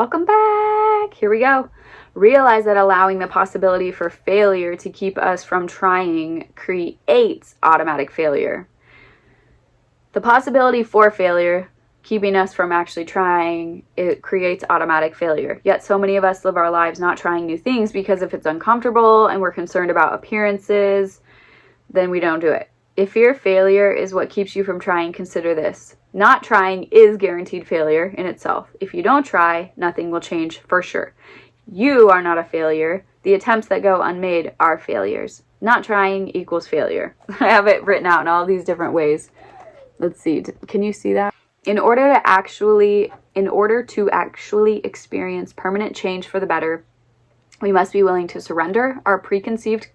Welcome back. Here we go. Realize that allowing the possibility for failure to keep us from trying creates automatic failure. The possibility for failure keeping us from actually trying, it creates automatic failure. Yet so many of us live our lives not trying new things because if it's uncomfortable and we're concerned about appearances, then we don't do it. If fear of failure is what keeps you from trying, consider this. Not trying is guaranteed failure in itself. If you don't try, nothing will change for sure. You are not a failure. The attempts that go unmade are failures. Not trying equals failure. I have it written out in all these different ways. Let's see. Can you see that? In order to actually experience permanent change for the better, we must be willing to surrender our preconceived,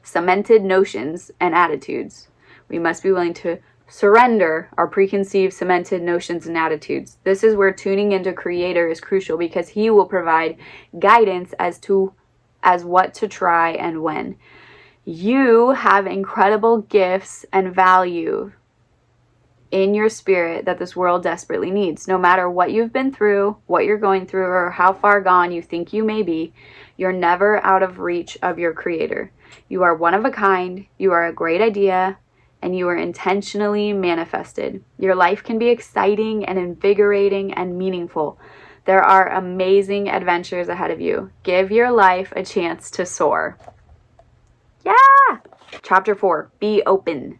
cemented notions and attitudes. We must be willing to surrender our preconceived, cemented notions and attitudes. This is where tuning into Creator is crucial because He will provide guidance as what to try and when. You have incredible gifts and value in your spirit that this world desperately needs. No matter what you've been through, what you're going through, or how far gone you think you may be, you're never out of reach of your Creator. You are one of a kind, you are a great idea, and you are intentionally manifested. Your life can be exciting and invigorating and meaningful. There are amazing adventures ahead of you. Give your life a chance to soar. Yeah! Chapter 4, Be Open.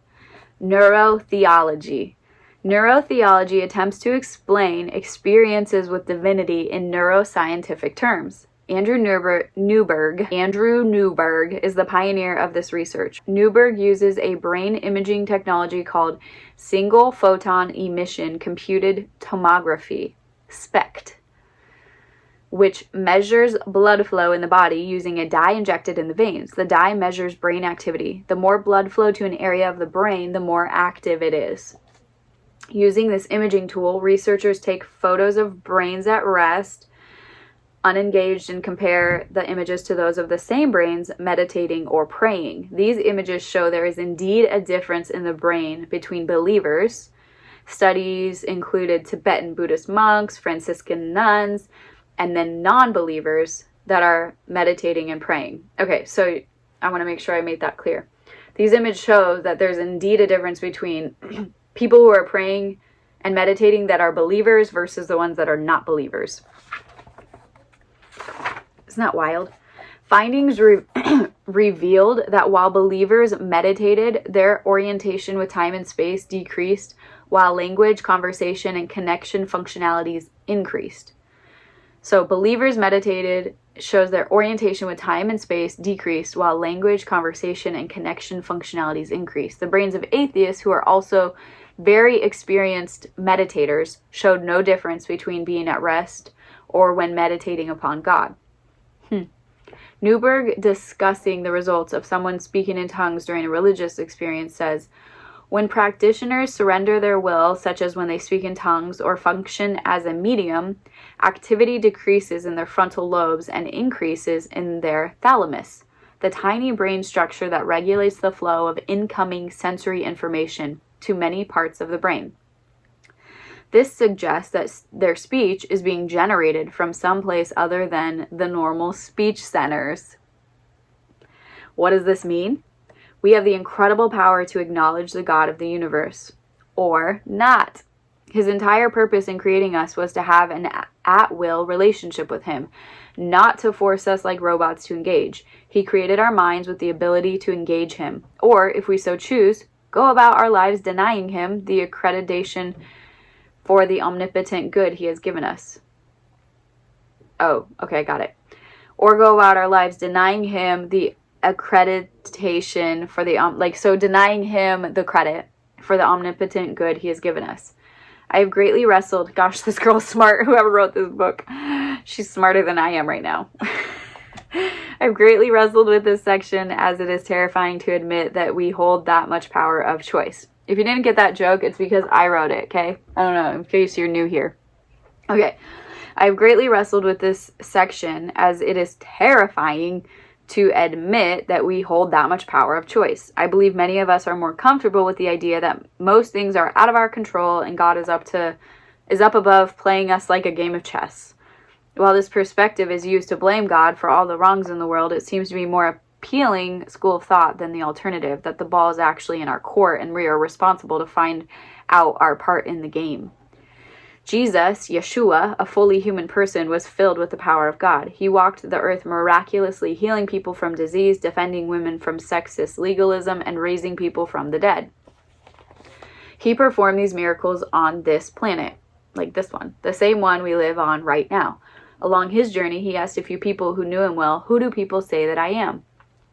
Neurotheology. Neurotheology attempts to explain experiences with divinity in neuroscientific terms. Andrew Newberg is the pioneer of this research. Newberg uses a brain imaging technology called single photon emission computed tomography, SPECT, which measures blood flow in the body using a dye injected in the veins. The dye measures brain activity. The more blood flow to an area of the brain, the more active it is. Using this imaging tool, researchers take photos of brains at rest, unengaged, and compare the images to those of the same brains meditating or praying. These images show there is indeed a difference in the brain between believers. Studies included Tibetan Buddhist monks, Franciscan nuns, and then non-believers that are meditating and praying. Okay, so I want to make sure I made that clear. These images show that there's indeed a difference between people who are praying and meditating that are believers versus the ones that are not believers. Isn't that wild? Findings revealed that while believers meditated, their orientation with time and space decreased, while language, conversation, and connection functionalities increased. So believers meditated shows their orientation with time and space decreased, while language, conversation, and connection functionalities increased. The brains of atheists, who are also very experienced meditators, showed no difference between being at rest or when meditating upon God. Newberg, discussing the results of someone speaking in tongues during a religious experience, says, when practitioners surrender their will, such as when they speak in tongues or function as a medium, activity decreases in their frontal lobes and increases in their thalamus, the tiny brain structure that regulates the flow of incoming sensory information to many parts of the brain. This suggests that their speech is being generated from someplace other than the normal speech centers. What does this mean? We have the incredible power to acknowledge the God of the universe, or not. His entire purpose in creating us was to have an at-will relationship with Him, not to force us like robots to engage. He created our minds with the ability to engage Him, or, if we so choose, go about our lives denying Him the accreditation for the omnipotent good He has given us. Oh, okay, got it. Or go about our lives denying Him the accreditation for the, denying Him the credit for the omnipotent good He has given us. I have greatly wrestled, gosh, this girl's smart, whoever wrote this book. She's smarter than I am right now. I've greatly wrestled with this section as it is terrifying to admit that we hold that much power of choice. If you didn't get that joke, it's because I wrote it, okay? I don't know, in case you're new here. Okay, I've greatly wrestled with this section as it is terrifying to admit that we hold that much power of choice. I believe many of us are more comfortable with the idea that most things are out of our control and God is up above playing us like a game of chess. While this perspective is used to blame God for all the wrongs in the world, it seems to be more appealing school of thought than the alternative, that the ball is actually in our court and we are responsible to find out our part in the game. Jesus, Yeshua, a fully human person, was filled with the power of God. He walked the earth miraculously, healing people from disease, defending women from sexist legalism, and raising people from the dead. He performed these miracles on this planet, like this one, the same one we live on right now. Along his journey, he asked a few people who knew him well, "Who do people say that I am?"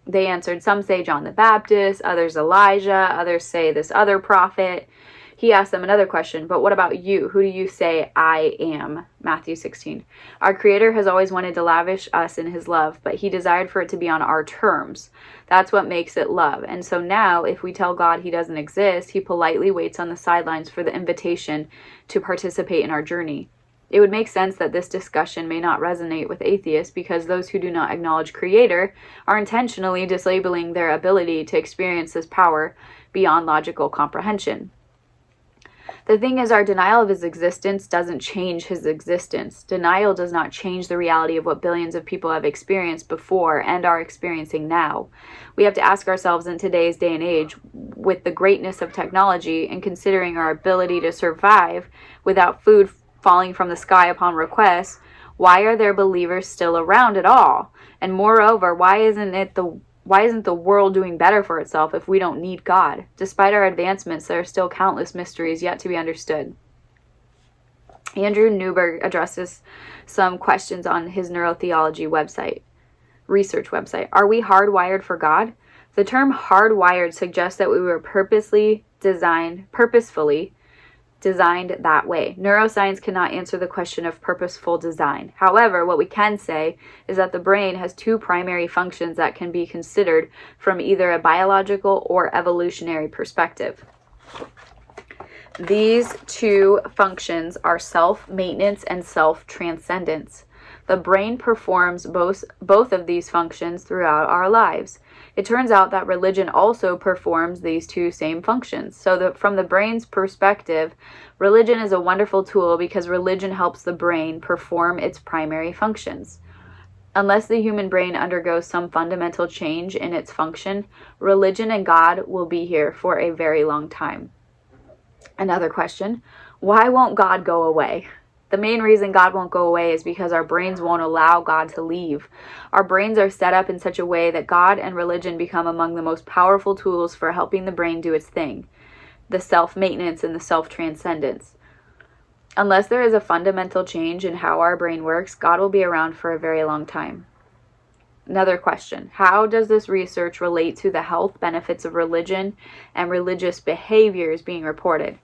They answered, "Some say John the Baptist, others Elijah, others say this other prophet." He asked them another question, "But what about you? Who do you say I am?" Matthew 16. Our Creator has always wanted to lavish us in his love, but he desired for it to be on our terms. That's what makes it love. And so now, if we tell God he doesn't exist, he politely waits on the sidelines for the invitation to participate in our journey. It would make sense that this discussion may not resonate with atheists, because those who do not acknowledge Creator are intentionally disabling their ability to experience this power beyond logical comprehension. The thing is, our denial of his existence doesn't change his existence. Denial does not change the reality of what billions of people have experienced before and are experiencing now. We have to ask ourselves in today's day and age, with the greatness of technology and considering our ability to survive without food falling from the sky upon request, why are there believers still around at all? And moreover, why isn't the world doing better for itself if we don't need God? Despite our advancements, there are still countless mysteries yet to be understood. Andrew Newberg addresses some questions on his Neurotheology research website. Are we hardwired for God? The term hardwired suggests that we were purposefully designed that way. Neuroscience cannot answer the question of purposeful design. However, what we can say is that the brain has two primary functions that can be considered from either a biological or evolutionary perspective. These two functions are self-maintenance and self-transcendence. The brain performs both of these functions throughout our lives. It turns out that religion also performs these two same functions. So from the brain's perspective, religion is a wonderful tool because religion helps the brain perform its primary functions. Unless the human brain undergoes some fundamental change in its function, religion and God will be here for a very long time. Another question, why won't God go away? The main reason God won't go away is because our brains won't allow God to leave. Our brains are set up in such a way that God and religion become among the most powerful tools for helping the brain do its thing, the self-maintenance and the self-transcendence. Unless there is a fundamental change in how our brain works, God will be around for a very long time. Another question, how does this research relate to the health benefits of religion and religious behaviors being reported?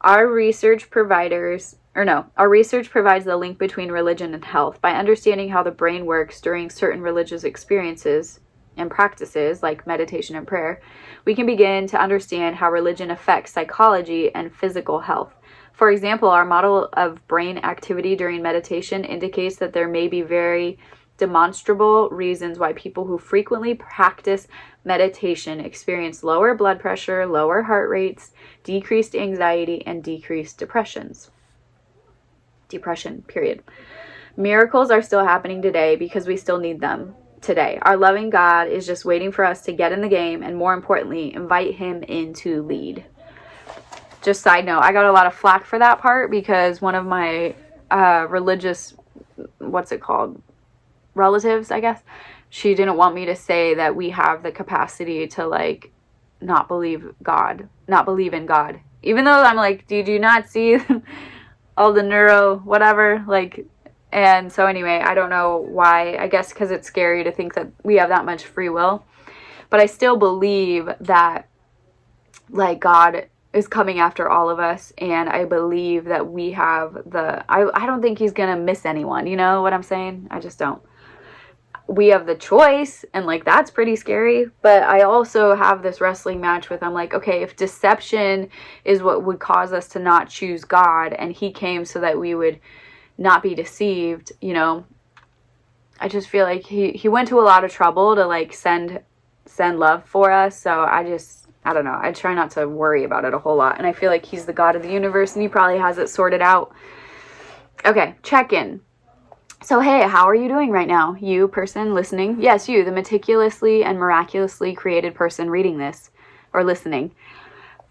Our research provides the link between religion and health. By understanding how the brain works during certain religious experiences and practices like meditation and prayer, we can begin to understand how religion affects psychology and physical health. For example, our model of brain activity during meditation indicates that there may be very demonstrable reasons why people who frequently practice meditation experience lower blood pressure, lower heart rates, decreased anxiety, and decreased depression, period. Miracles are still happening today because we still need them today. Our loving God is just waiting for us to get in the game and, more importantly, invite him in to lead. Just side note, I got a lot of flack for that part because one of my religious, relatives, I guess, she didn't want me to say that we have the capacity to not believe in God. Even though I'm like, did you not see all the neuro whatever? And so anyway, I don't know why. I guess because it's scary to think that we have that much free will. But I still believe that God is coming after all of us, and I believe that we have I don't think he's gonna miss anyone, you know what I'm saying? I just don't. We have the choice, and that's pretty scary, but I also have this wrestling match with, I'm like, okay, if deception is what would cause us to not choose God, and he came so that we would not be deceived, I just feel like he went to a lot of trouble to send love for us. So I don't know, I try not to worry about it a whole lot, and I feel like he's the God of the universe and he probably has it sorted out. Okay, check-in. So, hey, how are you doing right now? You person listening? Yes, you, the meticulously and miraculously created person reading this or listening.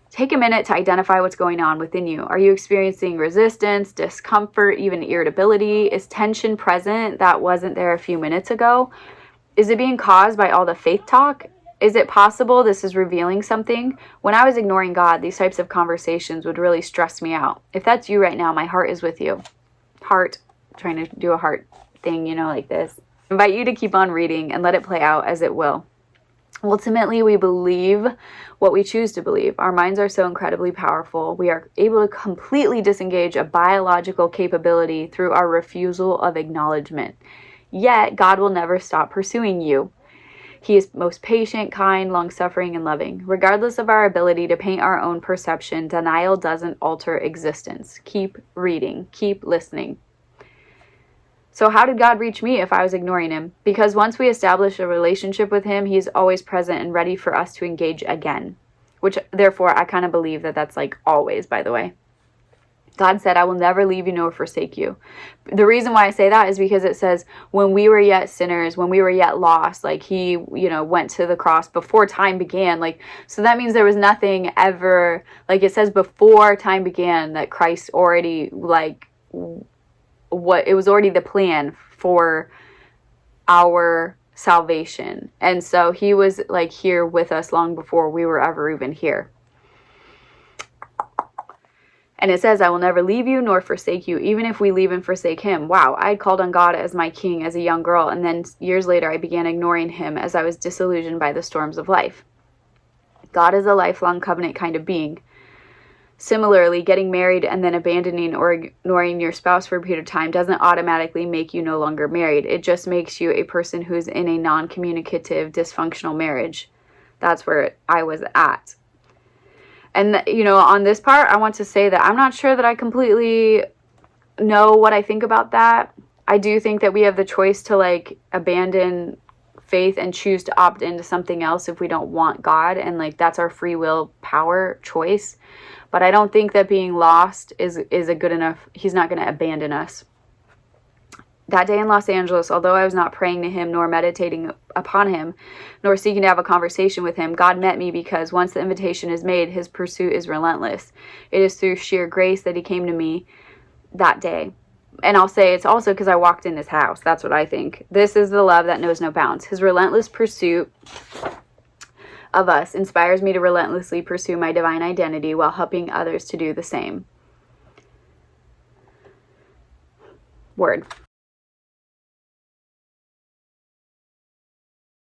Take a minute to identify what's going on within you. Are you experiencing resistance, discomfort, even irritability? Is tension present that wasn't there a few minutes ago? Is it being caused by all the faith talk? Is it possible this is revealing something? When I was ignoring God, these types of conversations would really stress me out. If that's you right now, my heart is with you. Heart, trying to do a heart thing, you know, like this. I invite you to keep on reading and let it play out as it will. Ultimately, we believe what we choose to believe. Our minds are so incredibly powerful. We are able to completely disengage a biological capability through our refusal of acknowledgement. Yet, God will never stop pursuing you. He is most patient, kind, long-suffering, and loving. Regardless of our ability to paint our own perception, denial doesn't alter existence. Keep reading. Keep listening. So how did God reach me if I was ignoring him? Because once we establish a relationship with him, he's always present and ready for us to engage again. Which, therefore, I kind of believe that that's like always, by the way. God said, I will never leave you nor forsake you. The reason why I say that is because it says, when we were yet sinners, when we were yet lost, like he, went to the cross before time began. Like, so that means there was nothing ever, like it says before time began that Christ already, it was already the plan for our salvation. And so he was like here with us long before we were ever even here. And it says, I will never leave you nor forsake you, even if we leave and forsake him. Wow, I had called on God as my king as a young girl, and then years later I began ignoring him as I was disillusioned by the storms of life. God is a lifelong covenant kind of being. Similarly, getting married and then abandoning or ignoring your spouse for a period of time doesn't automatically make you no longer married. It just makes you a person who's in a non-communicative, dysfunctional marriage. That's where I was at. And, on this part, I want to say that I'm not sure that I completely know what I think about that. I do think that we have the choice to, abandon faith and choose to opt into something else if we don't want God. And, that's our free will power choice. But I don't think that being lost is a good enough, he's not going to abandon us. That day in Los Angeles, although I was not praying to him, nor meditating upon him, nor seeking to have a conversation with him, God met me because once the invitation is made, his pursuit is relentless. It is through sheer grace that he came to me that day. And I'll say it's also because I walked in his house. That's what I think. This is the love that knows no bounds. His relentless pursuit of us inspires me to relentlessly pursue my divine identity while helping others to do the same. Word.